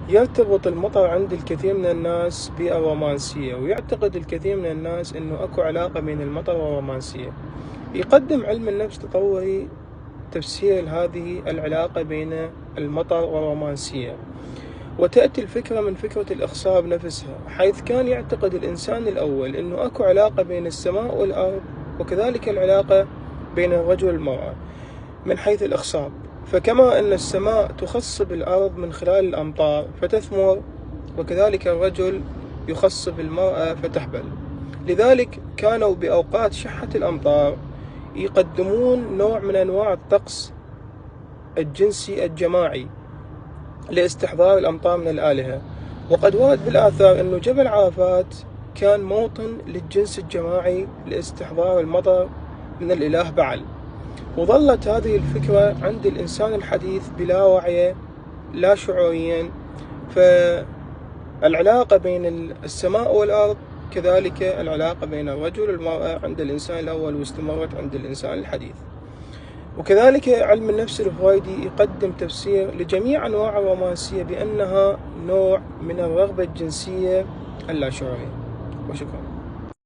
يرتبط المطر عند الكثير من الناس بالرومانسية، ويعتقد الكثير من الناس أنه أكو علاقة بين المطر والرومانسية. يقدم علم النفس التطوري تفسير هذه العلاقة بين المطر والرومانسية، وتأتي الفكرة من فكرة الإخصاب نفسها، حيث كان يعتقد الإنسان الأول أنه أكو علاقة بين السماء والأرض، وكذلك العلاقة بين الرجل والمرأة من حيث الإخصاب. فكما أن السماء تخصب الأرض من خلال الأمطار فتثمر، وكذلك الرجل يخصب المرأة فتحبل. لذلك كانوا بأوقات شحة الأمطار يقدمون نوع من أنواع الطقس الجنسي الجماعي لاستحضار الأمطار من الآلهة. وقد ورد بالآثار أن جبل عرفات كان موطن للجنس الجماعي لاستحضار المطر من الإله بعل. وظلت هذه الفكرة عند الإنسان الحديث بلا وعي لا شعوريا، فالعلاقة بين السماء والأرض كذلك العلاقة بين الرجل والمرأة عند الإنسان الأول، واستمرت عند الإنسان الحديث. وكذلك علم النفس الفرويدي يقدم تفسير لجميع أنواع الرومانسية بأنها نوع من الرغبة الجنسية اللاشعورية. وشكرا.